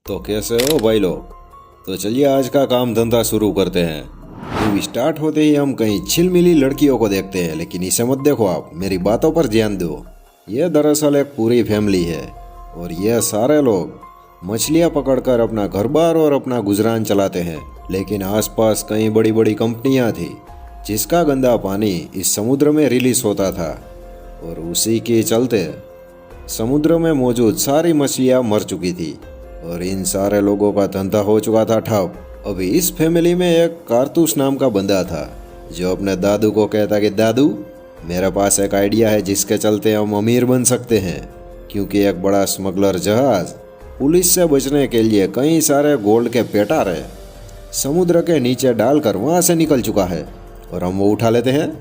तो कैसे हो भाई लोग। तो चलिए आज का काम धंधा शुरू करते हैं। मूवी स्टार्ट होते ही हम कहीं छिलमिली लड़कियों को देखते हैं, लेकिन इसे मत देखो, आप मेरी बातों पर ध्यान दो। यह दरअसल एक पूरी फैमिली है और यह सारे लोग मछलियां पकड़कर अपना घर बार और अपना गुजरान चलाते हैं। लेकिन आसपास कई बड़ी बड़ी कंपनियां थी जिसका गंदा पानी इस समुद्र में रिलीज होता था और उसी के चलते समुद्र में मौजूद सारी मछलियां मर चुकी थी और इन सारे लोगों का धंधा हो चुका था ठप। अभी इस फैमिली में एक कारतूस नाम का बंदा था जो अपने दादू को कहता कि दादू, मेरे पास एक आइडिया है जिसके चलते हम अमीर बन सकते हैं, क्योंकि एक बड़ा स्मगलर जहाज पुलिस से बचने के लिए कई सारे गोल्ड के पेटारे समुद्र के नीचे डालकर वहां से निकल चुका है और हम वो उठा लेते हैं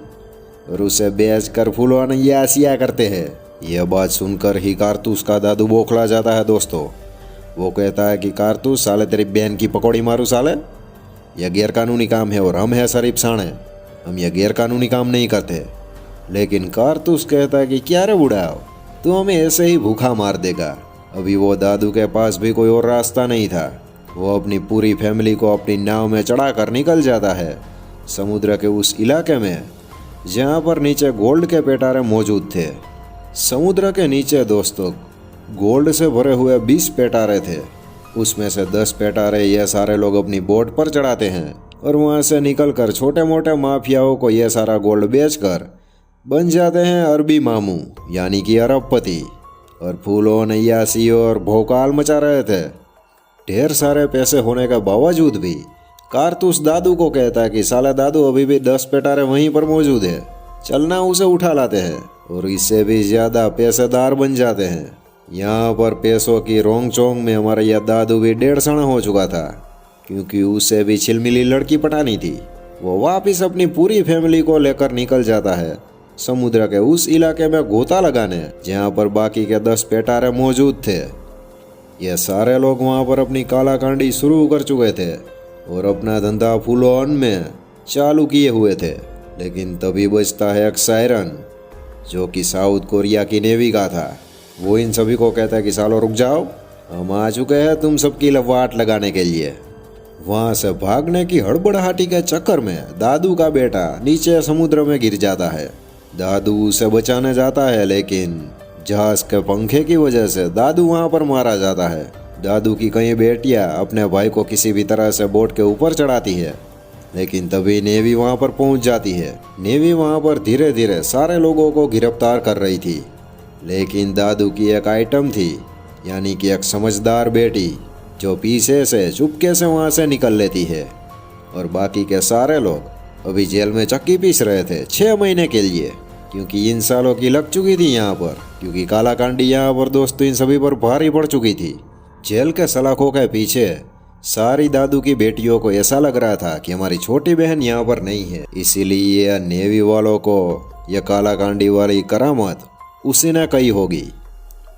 और उसे बेच कर फुलवानिया करते हैं। यह बात सुनकर ही कारतूस का दादू बौखला जाता है दोस्तों। वो कहता है कि कारतूस, साले तेरी बहन की पकौड़ी मारू साले, यह गैरकानूनी काम है और हम है शरीफ साणे, हम यह गैरकानूनी काम नहीं करते। लेकिन कारतूस कहता है कि क्या रे बुढ़ाओ, तू हमें ऐसे ही भूखा मार देगा। अभी वो दादू के पास भी कोई और रास्ता नहीं था। वो अपनी पूरी फैमिली को अपनी नाव में चढ़ाकर निकल जाता है समुद्र के उस इलाके में जहाँ पर नीचे गोल्ड के पेटारे मौजूद थे। समुद्र के नीचे दोस्तों गोल्ड से भरे हुए 20 पेटारे थे। उसमें से 10 पेटारे यह सारे लोग अपनी बोट पर चढ़ाते हैं और वहाँ से निकलकर छोटे मोटे माफियाओं को यह सारा गोल्ड बेचकर बन जाते हैं अरबी मामू, यानी कि अरबपति। और फूलों नैयासी और भौकाल मचा रहे थे। ढेर सारे पैसे होने के बावजूद भी कारतूस दादू को कहता है कि साला दादू, अभी भी 10 पेटारे वहीं पर मौजूद है, चलना उसे उठा लाते हैं और इससे भी ज़्यादा पैसेदार बन जाते हैं। यहाँ पर पैसों की रोंग चोंग में हमारा यह दादू भी 1.5 हो चुका था, क्योंकि उसे भी छिलमिली लड़की पटानी थी। वो वापिस अपनी पूरी फैमिली को लेकर निकल जाता है समुद्र के उस इलाके में गोता लगाने जहाँ पर बाकी के 10 पेटारे मौजूद थे। ये सारे लोग वहाँ पर अपनी कालाकांडी शुरू कर चुके थे और अपना धंधा फुल ऑन में चालू किए हुए थे। लेकिन तभी बजता है एक सायरन जो कि साउथ कोरिया की नेवी का था। वो इन सभी को कहता है कि सालो रुक जाओ, हम आ चुके हैं तुम सबकी वाट लगाने के लिए। वहाँ से भागने की हड़बड़ाहटी के चक्कर में दादू का बेटा नीचे समुद्र में गिर जाता है। दादू उसे बचाने जाता है, लेकिन जहाज के पंखे की वजह से दादू वहाँ पर मारा जाता है। दादू की कई बेटियां अपने भाई को किसी भी तरह से बोट के ऊपर चढ़ाती है, लेकिन तभी नेवी वहाँ पर पहुँच जाती है। नेवी वहाँ पर धीरे धीरे सारे लोगों को गिरफ्तार कर रही थी, लेकिन दादू की एक आइटम थी, यानी कि एक समझदार बेटी जो पीछे से चुपके से वहाँ से निकल लेती है। और बाकी के सारे लोग अभी जेल में चक्की पीस रहे थे 6 महीने के लिए, क्योंकि इन सालों की लग चुकी थी यहाँ पर, क्योंकि कालाकांडी यहाँ पर दोस्तों इन सभी पर भारी पड़ चुकी थी। जेल के सलाखों के पीछे सारी दादू की बेटियों को ऐसा लग रहा था कि हमारी छोटी बहन यहाँ पर नहीं है, इसीलिए नेवी वालों को यह कालाकांडी वाली करामत उसी ने कही होगी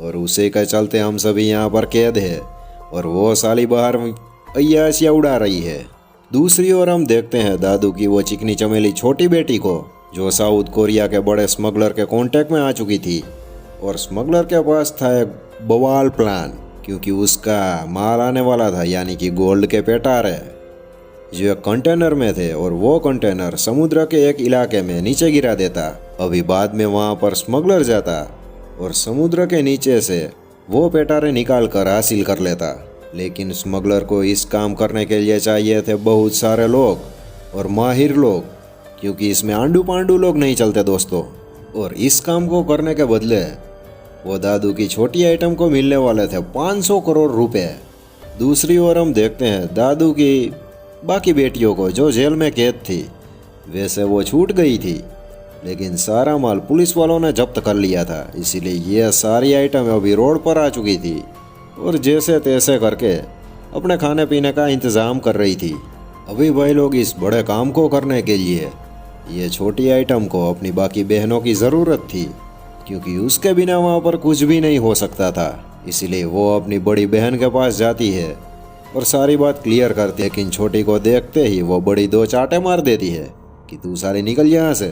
और उसी के चलते हम सभी यहाँ पर कैद है और वो साली बाहर अय्याशियाँ उड़ा रही है। दूसरी ओर हम देखते हैं दादू की वो चिकनी चमेली छोटी बेटी को, जो साउथ कोरिया के बड़े स्मगलर के कांटेक्ट में आ चुकी थी और स्मगलर के पास था एक बवाल प्लान, क्योंकि उसका माल आने वाला था, यानी कि गोल्ड के पेटारे जो एक कंटेनर में थे और वो कंटेनर समुद्र के एक इलाके में नीचे गिरा देता। अभी बाद में वहाँ पर स्मगलर जाता और समुद्र के नीचे से वो पेटारे निकाल कर हासिल कर लेता। लेकिन स्मगलर को इस काम करने के लिए चाहिए थे बहुत सारे लोग और माहिर लोग, क्योंकि इसमें आंडू पांडू लोग नहीं चलते दोस्तों। और इस काम को करने के बदले वो दादू की छोटी आइटम को मिलने वाले थे 500 करोड़ रुपए। दूसरी ओर हम देखते हैं दादू की बाकी बेटियों को जो जेल में कैद थी। वैसे वो छूट गई थी, लेकिन सारा माल पुलिस वालों ने जब्त कर लिया था, इसीलिए ये सारी आइटम अभी रोड पर आ चुकी थी और जैसे तैसे करके अपने खाने पीने का इंतज़ाम कर रही थी। अभी भाई लोग इस बड़े काम को करने के लिए ये छोटी आइटम को अपनी बाकी बहनों की ज़रूरत थी, क्योंकि उसके बिना वहाँ पर कुछ भी नहीं हो सकता था। इसीलिए वो अपनी बड़ी बहन के पास जाती है और सारी बात क्लियर करती है, लेकिन छोटी को देखते ही वो बड़ी 2 चाटे मार देती है कि तू साली निकल यहाँ से,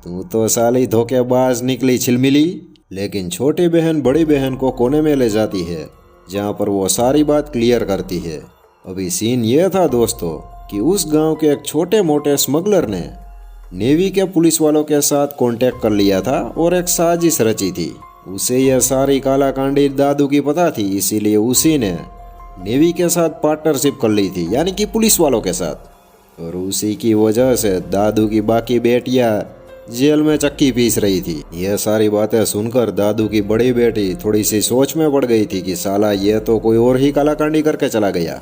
तू तो साली धोखेबाज निकली छिलमिली। लेकिन छोटी बहन बड़ी बहन को कोने में ले जाती है जहाँ पर वो सारी बात क्लियर करती है। अभी सीन ये था दोस्तों कि उस गांव के एक छोटे मोटे स्मगलर ने नेवी के पुलिस वालों के साथ कांटेक्ट कर लिया था और एक साजिश रची थी। उसे यह सारी कालाकांडी दादू की पता थी, इसीलिए उसी ने नेवी के साथ पार्टनरशिप कर ली थी, यानी कि पुलिस वालों के साथ। और उसी की वजह से दादू की बाकी बेटियां जेल में चक्की पीस रही थी। यह सारी बातें सुनकर दादू की बड़ी बेटी थोड़ी सी सोच में पड़ गई थी कि साला ये तो कोई और ही कालाकांडी करके चला गया।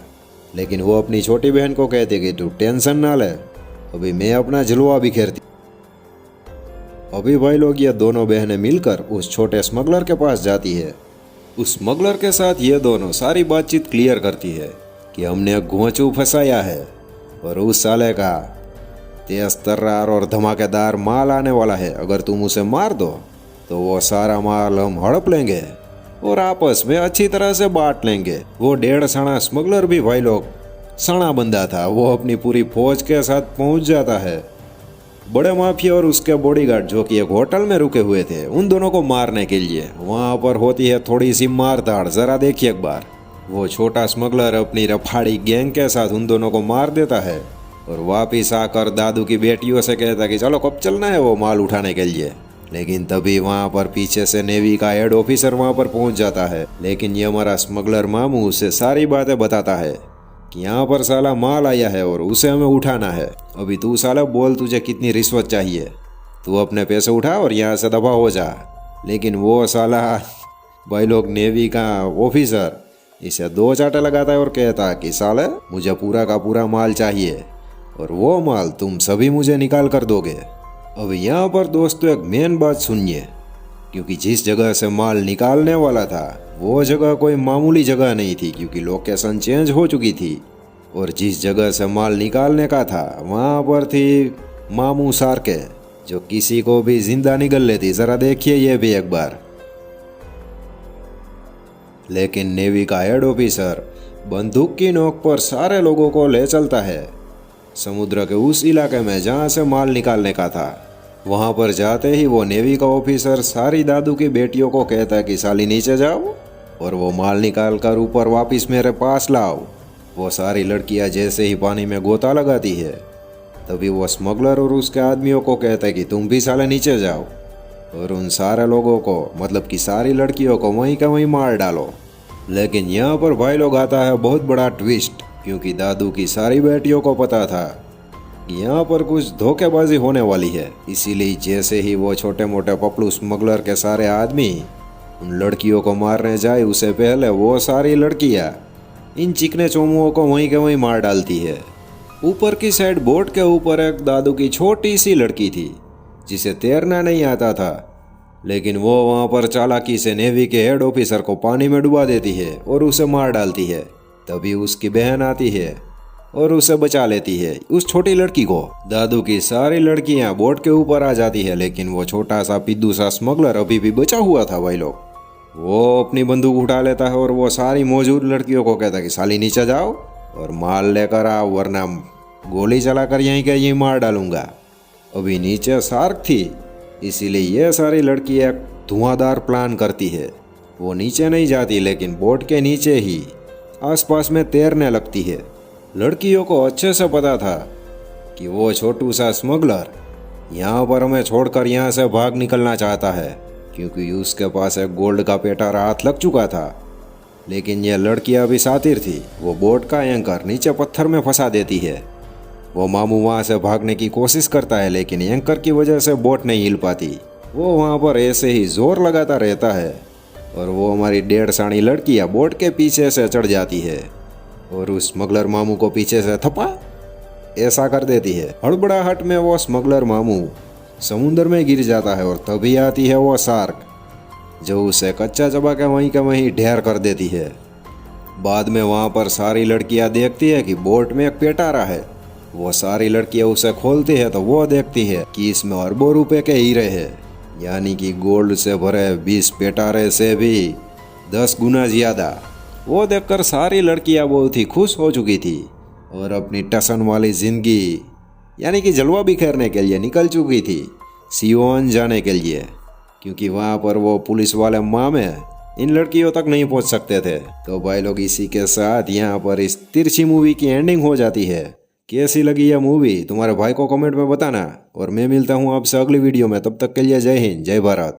लेकिन वो अपनी छोटी बहन को कहती कि तू टेंशन ना ले, अभी मैं अपना जलवा बिखेरती। अभी भाई लोग ये दोनों बहनें मिलकर उस छोटे स्मगलर के पास जाती है। उस स्मगलर के साथ ये दोनों सारी बातचीत क्लियर करती है कि हमने घुंचू फंसाया है और उस साले का तेज तर्रार और धमाकेदार माल आने वाला है। अगर तुम उसे मार दो तो वो सारा माल हम हड़प लेंगे और आपस में अच्छी तरह से बांट लेंगे। वो 1.5 सणा स्मगलर भी भाई लोग सणा बंदा था। वो अपनी पूरी फौज के साथ पहुंच जाता है। बड़े माफिया और उसके बॉडीगार्ड जो कि एक होटल में रुके हुए थे, उन दोनों को मारने के लिए वहां पर होती है थोड़ी सी मारधाड़। जरा देखिए एक बार, वो छोटा स्मगलर अपनी रफाड़ी गैंग के साथ उन दोनों को मार देता है और वापिस आकर दादू की बेटियों से कहता कि चलो कब चलना है वो माल उठाने के लिए। लेकिन तभी वहां पर पीछे से नेवी का हेड ऑफिसर वहां पर पहुंच जाता है। लेकिन ये हमारा स्मगलर मामू उसे सारी बातें बताता है कि यहाँ पर साला माल आया है और उसे हमें उठाना है। अभी तू साला बोल तुझे कितनी रिश्वत चाहिए, तू अपने पैसे उठा और यहाँ से दफा हो जा। लेकिन वो साला भाई लोग नेवी का ऑफिसर इसे 2 चाटे लगाता है और कहता है कि साले मुझे पूरा का पूरा माल चाहिए और वो माल तुम सभी मुझे निकाल कर दोगे। अब यहाँ पर दोस्तों एक मेन बात सुनिए, क्योंकि जिस जगह से माल निकालने वाला था वो जगह कोई मामूली जगह नहीं थी, क्योंकि लोकेशन चेंज हो चुकी थी। और जिस जगह से माल निकालने का था वहाँ पर थी मामू सार्के, जो किसी को भी जिंदा निगल लेती। जरा देखिए ये भी एक बार। लेकिन नेवी का हेड ऑफिसर बंदूक की नोक पर सारे लोगों को ले चलता है समुद्र के उस इलाके में जहाँ से माल निकालने का था। वहाँ पर जाते ही वो नेवी का ऑफिसर सारी दादू की बेटियों को कहता है कि साली नीचे जाओ और वो माल निकाल कर ऊपर वापिस मेरे पास लाओ। वो सारी लड़कियाँ जैसे ही पानी में गोता लगाती है तभी वो स्मगलर और उसके आदमियों को कहता है कि तुम भी साले नीचे जाओ और उन सारे लोगों को, मतलब कि सारी लड़कियों को वहीं का वहीं मार डालो। लेकिन यहाँ पर भाई लोग आता है बहुत बड़ा ट्विस्ट, क्योंकि दादू की सारी बेटियों को पता था कि यहाँ पर कुछ धोखेबाजी होने वाली है। इसीलिए जैसे ही वो छोटे मोटे पपलू स्मगलर के सारे आदमी उन लड़कियों को मारने जाए उससे पहले वो सारी लड़कियाँ इन चिकने चोमुओं को वहीं के वहीं मार डालती है। ऊपर की साइड बोट के ऊपर एक दादू की छोटी सी लड़की थी जिसे तैरना नहीं आता था, लेकिन वो वहाँ पर चालाकी से नेवी के हेड ऑफिसर को पानी में डुबा देती है और उसे मार डालती है। तभी उसकी बहन आती है और उसे बचा लेती है, उस छोटी लड़की को। दादू की सारी लड़कियां बोट के ऊपर आ जाती है, लेकिन वो छोटा सा पिद्दू सा स्मगलर अभी भी बचा हुआ था भाई लोग। वो अपनी बंदूक उठा लेता है और वो सारी मौजूद लड़कियों को कहता है कि साली नीचे जाओ और माल लेकर आओ, वरना गोली चलाकर यहीं के यहीं मार डालूंगा। अभी नीचे शार्क थी, इसीलिए ये सारी लड़कियां धुआंधार प्लान करती है। वो नीचे नहीं जाती, लेकिन बोट के नीचे ही आसपास में तैरने लगती है। लड़कियों को अच्छे से पता था कि वो छोटू सा स्मगलर यहाँ पर हमें छोड़कर यहाँ से भाग निकलना चाहता है, क्योंकि उसके पास एक गोल्ड का पेटारा हाथ लग चुका था। लेकिन यह लड़कियाँ भी शातिर थी। वो बोट का एंकर नीचे पत्थर में फंसा देती है। वो मामू वहाँ से भागने की कोशिश करता है, लेकिन एंकर की वजह से बोट नहीं हिल पाती। वो वहाँ पर ऐसे ही जोर लगाता रहता है और वो हमारी 1.5 साणी लड़कियाँ बोट के पीछे से चढ़ जाती है और उस स्मगलर मामू को पीछे से थप्पा ऐसा कर देती है। हड़बड़ाहट में वो स्मगलर मामू समुद्र में गिर जाता है और तभी आती है वो शार्क, जो उसे कच्चा चबा के वहीं ढेर कर देती है। बाद में वहाँ पर सारी लड़कियाँ देखती है कि बोट में एक पेटारा है। वो सारी लड़कियाँ उसे खोलती है तो वो देखती है कि इसमें अरबों रुपए के हीरे हैं, यानी कि गोल्ड से भरे 20 पेटारे से भी 10 गुना ज़्यादा। वो देखकर सारी लड़कियां बहुत ही खुश हो चुकी थी और अपनी टसन वाली जिंदगी यानी कि जलवा बिखेरने के लिए निकल चुकी थी सियोन जाने के लिए, क्योंकि वहाँ पर वो पुलिस वाले मामे इन लड़कियों तक नहीं पहुंच सकते थे। तो भाई लोग इसी के साथ यहाँ पर इस तिरछी मूवी की एंडिंग हो जाती है। कैसी लगी यह मूवी तुम्हारे भाई को कमेंट में बताना, और मैं मिलता हूँ आपसे अगली वीडियो में। तब तक के लिए जय हिंद, जय भारत।